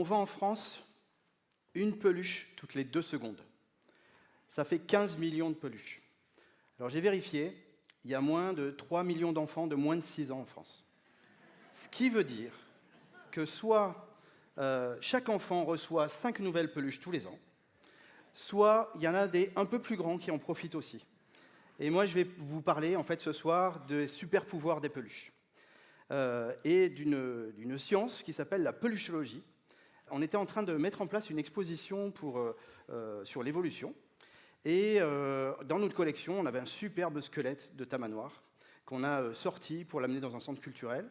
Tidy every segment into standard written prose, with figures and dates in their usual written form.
On vend en France une peluche toutes les 2 secondes. Ça fait 15 millions de peluches. Alors j'ai vérifié, il y a moins de 3 millions d'enfants de moins de 6 ans en France. Ce qui veut dire que soit chaque enfant reçoit 5 nouvelles peluches tous les ans, soit il y en a des un peu plus grands qui en profitent aussi. Et moi, je vais vous parler en fait ce soir des super pouvoirs des peluches et d'une science qui s'appelle la peluchologie. On était en train de mettre en place une exposition sur l'évolution. Et dans notre collection, on avait un superbe squelette de tamanoir qu'on a sorti pour l'amener dans un centre culturel.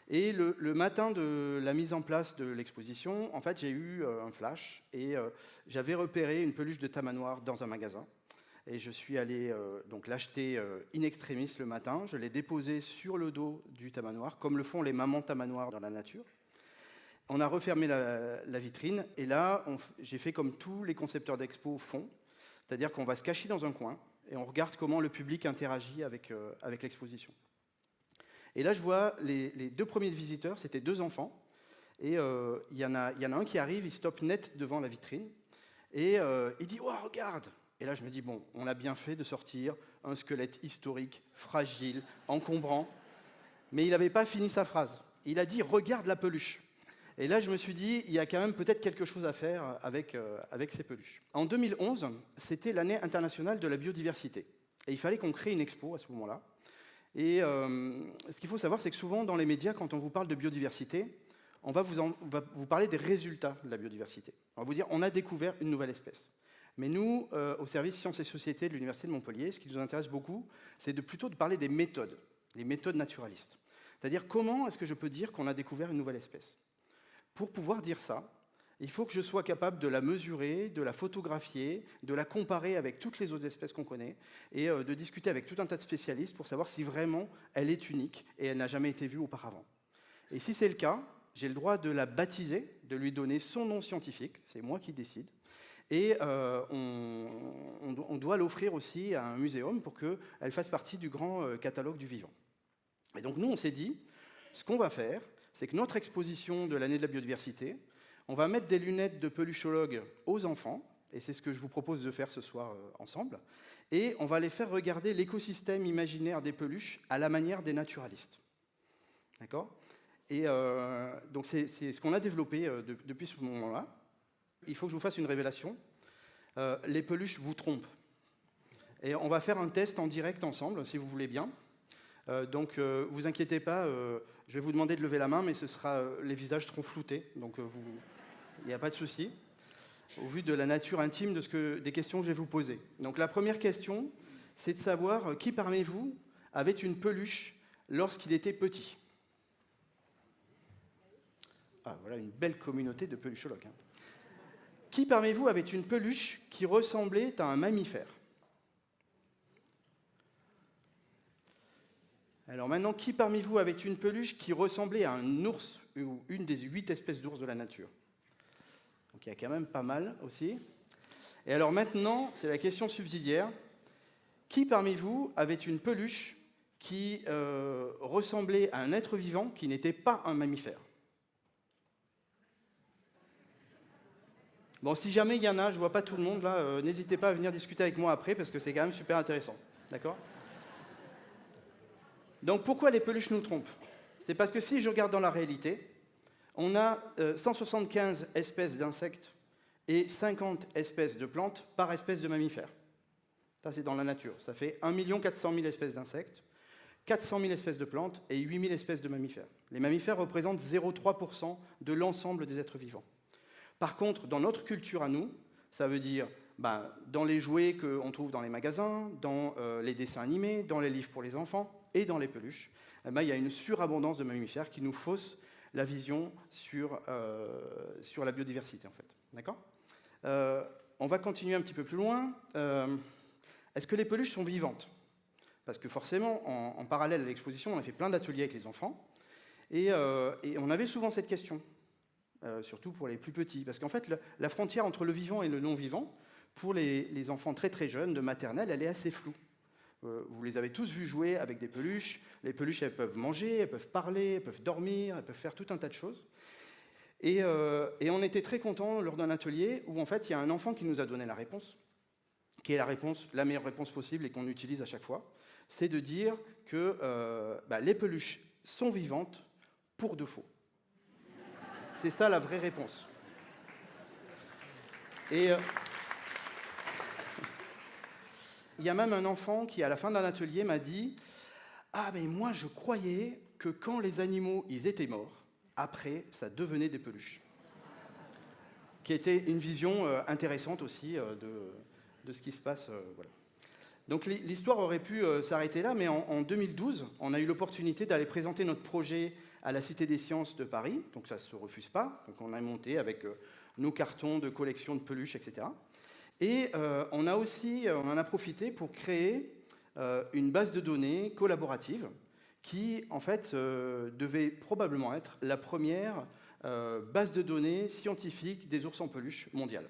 Et le matin de la mise en place de l'exposition, en fait, j'ai eu un flash et j'avais repéré une peluche de tamanoir dans un magasin. Et je suis allé donc l'acheter in extremis le matin. Je l'ai déposé sur le dos du tamanoir, comme le font les mamans tamanoirs dans la nature. On a refermé la vitrine et là, j'ai fait comme tous les concepteurs d'expo font, c'est-à-dire qu'on va se cacher dans un coin et on regarde comment le public interagit avec l'exposition. Et là, je vois les 2 premiers visiteurs, c'était 2 enfants, et il y en a un qui arrive, il stoppe net devant la vitrine, et il dit « Oh, regarde !» Et là, je me dis « Bon, on a bien fait de sortir un squelette historique, fragile, encombrant. » Mais il n'avait pas fini sa phrase. Il a dit « Regarde la peluche !» Et là, je me suis dit, il y a quand même peut-être quelque chose à faire avec ces peluches. En 2011, c'était l'année internationale de la biodiversité. Et il fallait qu'on crée une expo à ce moment-là. Et ce qu'il faut savoir, c'est que souvent, dans les médias, quand on vous parle de biodiversité, on va vous parler des résultats de la biodiversité. On va vous dire, on a découvert une nouvelle espèce. Mais nous, au service Sciences et Sociétés de l'Université de Montpellier, ce qui nous intéresse beaucoup, c'est plutôt de parler des méthodes naturalistes. C'est-à-dire, comment est-ce que je peux dire qu'on a découvert une nouvelle espèce ? Pour pouvoir dire ça, il faut que je sois capable de la mesurer, de la photographier, de la comparer avec toutes les autres espèces qu'on connaît, et de discuter avec tout un tas de spécialistes pour savoir si vraiment elle est unique et elle n'a jamais été vue auparavant. Et si c'est le cas, j'ai le droit de la baptiser, de lui donner son nom scientifique, c'est moi qui décide, et on doit l'offrir aussi à un muséum pour qu'elle fasse partie du grand catalogue du vivant. Et donc nous, on s'est dit, ce qu'on va faire, c'est que notre exposition de l'année de la biodiversité, on va mettre des lunettes de peluchologue aux enfants, et c'est ce que je vous propose de faire ce soir ensemble, et on va les faire regarder l'écosystème imaginaire des peluches à la manière des naturalistes. D'accord ? Et donc c'est ce qu'on a développé depuis ce moment-là. Il faut que je vous fasse une révélation. Les peluches vous trompent. Et on va faire un test en direct ensemble, si vous voulez bien. Donc, vous inquiétez pas, je vais vous demander de lever la main, mais les visages seront floutés, donc il n'y a pas de souci, au vu de la nature intime des questions que je vais vous poser. Donc, la première question, c'est de savoir qui parmi vous avait une peluche lorsqu'il était petit. Ah, voilà une belle communauté de peluchologues. Hein. Qui parmi vous avait une peluche qui ressemblait à un mammifère ? Alors maintenant, qui parmi vous avait une peluche qui ressemblait à un ours ou une des 8 espèces d'ours de la nature ? Donc il y a quand même pas mal aussi. Et alors maintenant, c'est la question subsidiaire. Qui parmi vous avait une peluche qui ressemblait à un être vivant qui n'était pas un mammifère ? Bon, si jamais il y en a, je ne vois pas tout le monde là, n'hésitez pas à venir discuter avec moi après parce que c'est quand même super intéressant. D'accord ? Donc pourquoi les peluches nous trompent ? C'est parce que si je regarde dans la réalité, on a 175 espèces d'insectes et 50 espèces de plantes par espèce de mammifères. Ça, c'est dans la nature. Ça fait 1 400 000 espèces d'insectes, 400 000 espèces de plantes et 8 000 espèces de mammifères. Les mammifères représentent 0,3% de l'ensemble des êtres vivants. Par contre, dans notre culture à nous, ça veut dire dans les jouets qu'on trouve dans les magasins, dans les dessins animés, dans les livres pour les enfants et dans les peluches, il y a une surabondance de mammifères qui nous fausse la vision sur la biodiversité, en fait. D'accord ? On va continuer un petit peu plus loin. Est-ce que les peluches sont vivantes ? Parce que forcément, en parallèle à l'exposition, on a fait plein d'ateliers avec les enfants, et on avait souvent cette question, surtout pour les plus petits. Parce qu'en fait, la frontière entre le vivant et le non-vivant, pour les enfants très très jeunes de maternelle, elle est assez floue. Vous les avez tous vus jouer avec des peluches. Les peluches, elles peuvent manger, elles peuvent parler, elles peuvent dormir, elles peuvent faire tout un tas de choses. Et on était très contents lors d'un atelier où en fait il y a un enfant qui nous a donné la réponse, qui est la meilleure réponse possible et qu'on utilise à chaque fois, c'est de dire que les peluches sont vivantes pour de faux. C'est ça la vraie réponse. Et il y a même un enfant qui, à la fin d'un atelier, m'a dit « Ah, mais moi, je croyais que quand les animaux, ils étaient morts, après, ça devenait des peluches. » Qui était une vision intéressante aussi de ce qui se passe. Voilà. Donc l'histoire aurait pu s'arrêter là, mais en 2012, on a eu l'opportunité d'aller présenter notre projet à la Cité des Sciences de Paris. Donc ça ne se refuse pas. Donc on a monté avec nos cartons de collection de peluches, etc. Et on en a profité pour créer une base de données collaborative qui, en fait, devait probablement être la première base de données scientifique des ours en peluche mondiale.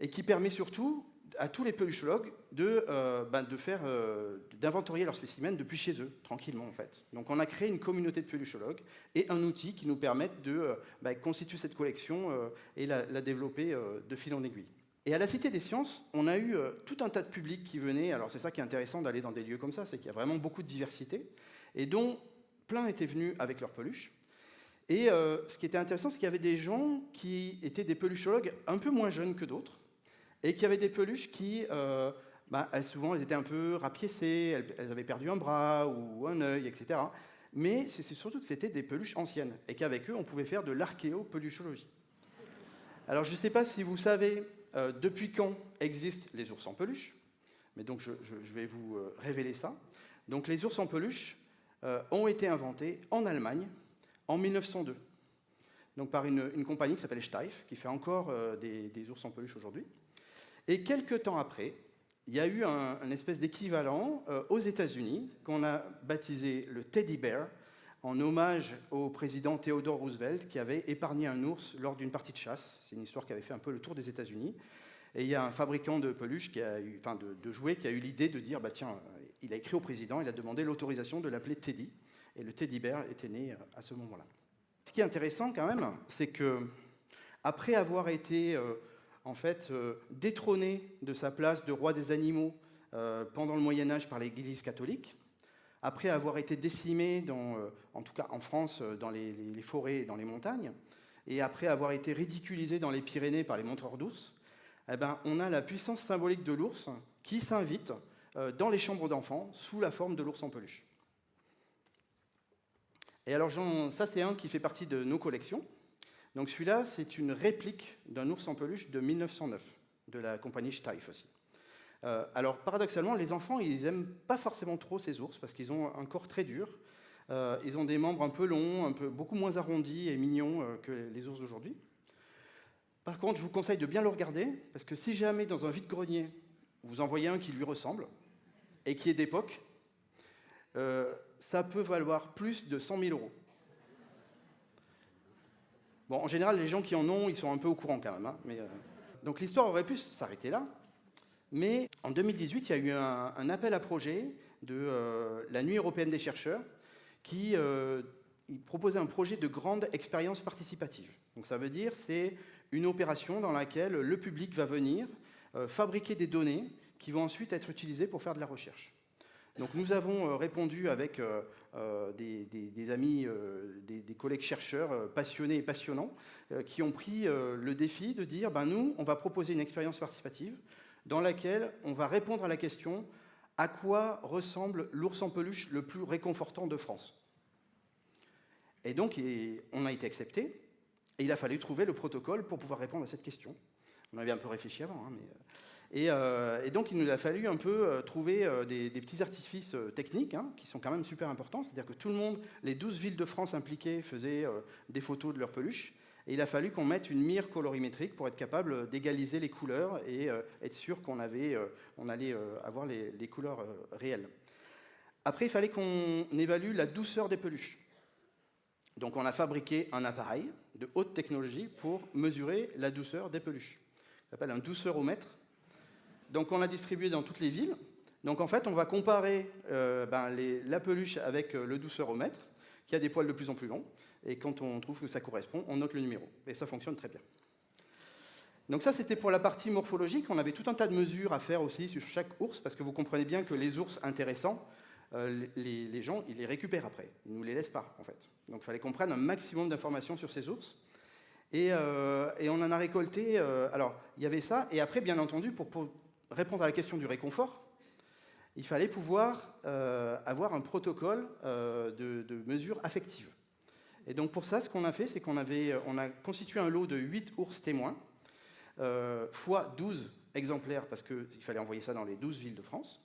Et qui permet surtout à tous les peluchologues d'inventorier leurs spécimens depuis chez eux, tranquillement en fait. Donc on a créé une communauté de peluchologues et un outil qui nous permette de constituer cette collection et la développer de fil en aiguille. Et à la Cité des Sciences, on a eu tout un tas de publics qui venaient. Alors c'est ça qui est intéressant d'aller dans des lieux comme ça, c'est qu'il y a vraiment beaucoup de diversité, et dont plein étaient venus avec leurs peluches. Et ce qui était intéressant, c'est qu'il y avait des gens qui étaient des peluchologues un peu moins jeunes que d'autres, et qui avaient des peluches qui, souvent, elles étaient un peu rapiécées, elles avaient perdu un bras ou un œil, etc. Mais c'est surtout que c'était des peluches anciennes, et qu'avec eux, on pouvait faire de l'archéopeluchologie. Alors, je ne sais pas si vous savez depuis quand existent les ours en peluche, mais donc je vais vous révéler ça. Donc, les ours en peluche ont été inventés en Allemagne en 1902, donc par une compagnie qui s'appelle Steiff, qui fait encore des ours en peluche aujourd'hui. Et quelques temps après, il y a eu un espèce d'équivalent aux États-Unis qu'on a baptisé le Teddy Bear, en hommage au président Theodore Roosevelt qui avait épargné un ours lors d'une partie de chasse. C'est une histoire qui avait fait un peu le tour des États-Unis. Et il y a un fabricant de peluches, de jouets, qui a eu l'idée de dire il a écrit au président, il a demandé l'autorisation de l'appeler Teddy. Et le Teddy Bear était né à ce moment-là. Ce qui est intéressant quand même, c'est que après avoir été détrôné de sa place de roi des animaux pendant le Moyen-Âge par l'Église catholique, après avoir été décimé, en tout cas en France, dans les forêts et dans les montagnes, et après avoir été ridiculisé dans les Pyrénées par les montreurs d'ours, on a la puissance symbolique de l'ours qui s'invite dans les chambres d'enfants sous la forme de l'ours en peluche. Et alors, ça, c'est un qui fait partie de nos collections. Donc celui-là, c'est une réplique d'un ours en peluche de 1909, de la compagnie Steiff aussi. Alors, paradoxalement, les enfants, ils n'aiment pas forcément trop ces ours, parce qu'ils ont un corps très dur. Ils ont des membres un peu longs, beaucoup moins arrondis et mignons que les ours d'aujourd'hui. Par contre, je vous conseille de bien le regarder, parce que si jamais, dans un vide-grenier, vous en voyez un qui lui ressemble, et qui est d'époque, ça peut valoir plus de 100 000 €. Bon, en général, les gens qui en ont, ils sont un peu au courant quand même. Hein, donc l'histoire aurait pu s'arrêter là. Mais en 2018, il y a eu un appel à projet de la Nuit européenne des chercheurs qui proposait un projet de grande expérience participative. Donc ça veut dire c'est une opération dans laquelle le public va venir fabriquer des données qui vont ensuite être utilisées pour faire de la recherche. Donc nous avons répondu avec des amis, des collègues chercheurs passionnés et passionnants qui ont pris le défi de dire nous, on va proposer une expérience participative dans laquelle on va répondre à la question à quoi ressemble l'ours en peluche le plus réconfortant de France. Et donc on a été accepté et il a fallu trouver le protocole pour pouvoir répondre à cette question. On avait un peu réfléchi avant, hein, et donc, il nous a fallu un peu trouver des petits artifices techniques qui sont quand même super importants. C'est-à-dire que tout le monde, les 12 villes de France impliquées, faisaient des photos de leurs peluches. Et il a fallu qu'on mette une mire colorimétrique pour être capable d'égaliser les couleurs et être sûr qu'on allait avoir les couleurs réelles. Après, il fallait qu'on évalue la douceur des peluches. Donc, on a fabriqué un appareil de haute technologie pour mesurer la douceur des peluches. Ça s'appelle un douceuromètre. Donc on l'a distribué dans toutes les villes. Donc en fait, on va comparer la peluche avec le douceuromètre, qui a des poils de plus en plus longs. Et quand on trouve que ça correspond, on note le numéro. Et ça fonctionne très bien. Donc ça, c'était pour la partie morphologique. On avait tout un tas de mesures à faire aussi sur chaque ours, parce que vous comprenez bien que les ours intéressants, les gens, ils les récupèrent après. Ils ne nous les laissent pas, en fait. Donc il fallait qu'on prenne un maximum d'informations sur ces ours. Et on en a récolté... alors, il y avait ça. Et après, bien entendu, pour répondre à la question du réconfort, il fallait pouvoir avoir un protocole de mesures affectives. Et donc pour ça, ce qu'on a fait, c'est qu'on a constitué un lot de 8 ours témoins, fois 12 exemplaires, parce qu'il fallait envoyer ça dans les 12 villes de France.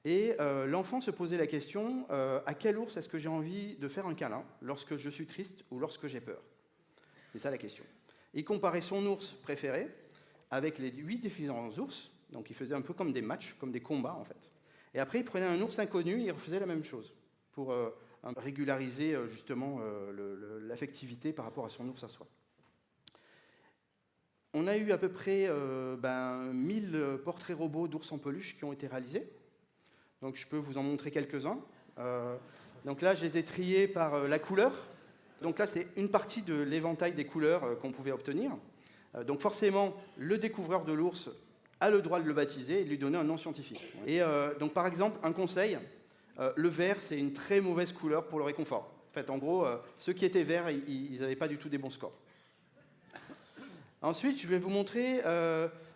Et l'enfant se posait la question, à quel ours est-ce que j'ai envie de faire un câlin, lorsque je suis triste ou lorsque j'ai peur? C'est ça la question. Il comparait son ours préféré avec les 8 différents ours, donc il faisait un peu comme des matchs, comme des combats en fait. Et après, il prenait un ours inconnu et il refaisait la même chose, pour régulariser justement l'affectivité par rapport à son ours à soi. On a eu à peu près 1000 portraits robots d'ours en peluche qui ont été réalisés. Donc je peux vous en montrer quelques-uns. Donc là, je les ai triés par la couleur. Donc là, c'est une partie de l'éventail des couleurs qu'on pouvait obtenir. Donc forcément, le découvreur de l'ours a le droit de le baptiser et de lui donner un nom scientifique. Et donc par exemple, un conseil, le vert, c'est une très mauvaise couleur pour le réconfort. En fait, en gros, ceux qui étaient verts, ils n'avaient pas du tout des bons scores. Ensuite, je vais vous montrer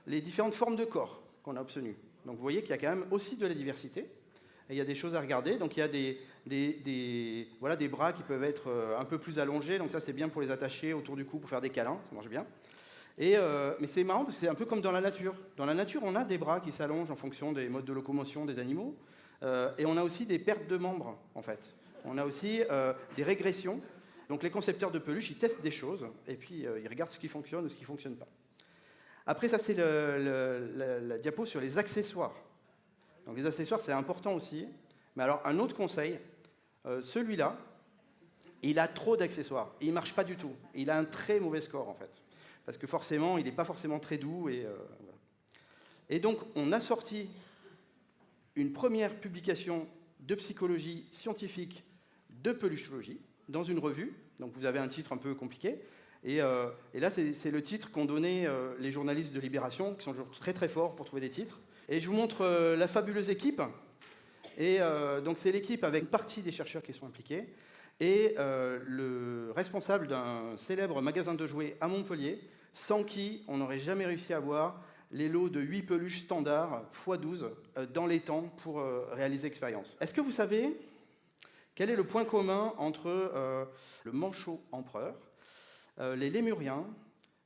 les différentes formes de corps qu'on a obtenues. Donc vous voyez qu'il y a quand même aussi de la diversité. Et il y a des choses à regarder. Donc il y a des bras qui peuvent être un peu plus allongés. Donc ça, c'est bien pour les attacher autour du cou, pour faire des câlins. Ça marche bien. Mais c'est marrant parce que c'est un peu comme dans la nature. Dans la nature, on a des bras qui s'allongent en fonction des modes de locomotion des animaux. Et on a aussi des pertes de membres, en fait. On a aussi des régressions. Donc les concepteurs de peluche, ils testent des choses, et puis ils regardent ce qui fonctionne ou ce qui ne fonctionne pas. Après, ça, c'est la diapo sur les accessoires. Donc les accessoires, c'est important aussi. Mais alors, un autre conseil, celui-là, il a trop d'accessoires. Il ne marche pas du tout. Il a un très mauvais score, en fait. Parce que forcément, il n'est pas forcément très doux. Voilà. Et donc, on a sorti une première publication de psychologie scientifique de peluchologie dans une revue. Donc vous avez un titre un peu compliqué. Et là, c'est le titre qu'ont donné les journalistes de Libération, qui sont toujours très très forts pour trouver des titres. Et je vous montre la fabuleuse équipe. Et donc c'est l'équipe avec une partie des chercheurs qui sont impliqués. Et le responsable d'un célèbre magasin de jouets à Montpellier, sans qui on n'aurait jamais réussi à avoir les lots de 8 peluches standards x 12 dans les temps pour réaliser l'expérience. Est-ce que vous savez quel est le point commun entre le manchot empereur, les lémuriens,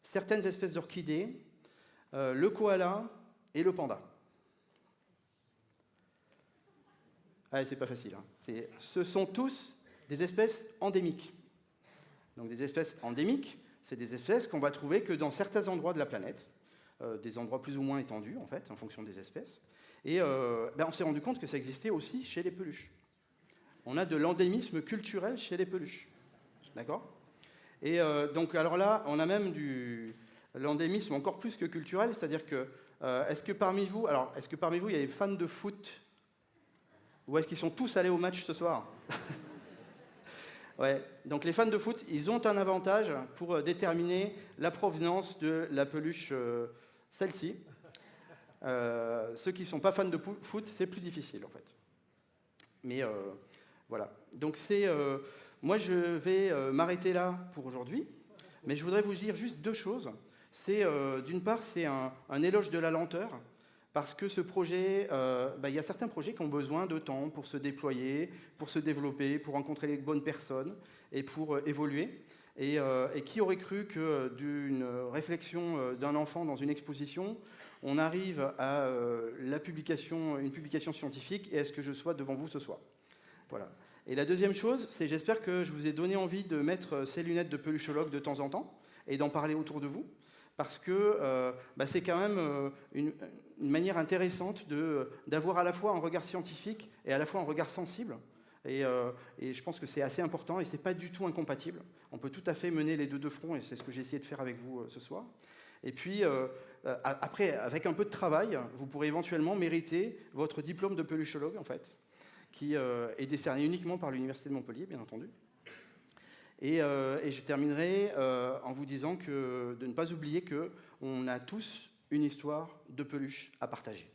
certaines espèces d'orchidées, le koala et le panda? Ah, c'est pas facile. Hein. Ce sont tous des espèces endémiques. Donc des espèces endémiques, c'est des espèces qu'on va trouver que dans certains endroits de la planète, des endroits plus ou moins étendus, en fait, en fonction des espèces. Et on s'est rendu compte que ça existait aussi chez les peluches. On a de l'endémisme culturel chez les peluches. D'accord? Et donc, alors là, on a même l'endémisme encore plus que culturel, c'est-à-dire que, est-ce que parmi vous, il y a des fans de foot? Ou est-ce qu'ils sont tous allés au match ce soir? Ouais, donc les fans de foot, ils ont un avantage pour déterminer la provenance de la peluche, celle-ci. Ceux qui ne sont pas fans de foot, c'est plus difficile en fait. Mais voilà. Donc moi je vais m'arrêter là pour aujourd'hui, mais je voudrais vous dire juste deux choses. D'une part, c'est un éloge de la lenteur, parce que ce projet, il y a certains projets qui ont besoin de temps pour se déployer, pour se développer, pour rencontrer les bonnes personnes et pour évoluer. Et qui aurait cru que d'une réflexion d'un enfant dans une exposition, on arrive à une publication scientifique et à ce que je sois devant vous ce soir. Voilà. Et la deuxième chose, c'est j'espère que je vous ai donné envie de mettre ces lunettes de peluchologue de temps en temps et d'en parler autour de vous. Parce que c'est quand même une manière intéressante d'avoir à la fois un regard scientifique et à la fois un regard sensible. Et je pense que c'est assez important et c'est pas du tout incompatible. On peut tout à fait mener les deux de front et c'est ce que j'ai essayé de faire avec vous ce soir. Et puis, après, avec un peu de travail, vous pourrez éventuellement mériter votre diplôme de peluchologue, en fait, qui est décerné uniquement par l'Université de Montpellier, bien entendu. Et je terminerai en vous disant de ne pas oublier qu'on a tous une histoire de peluche à partager.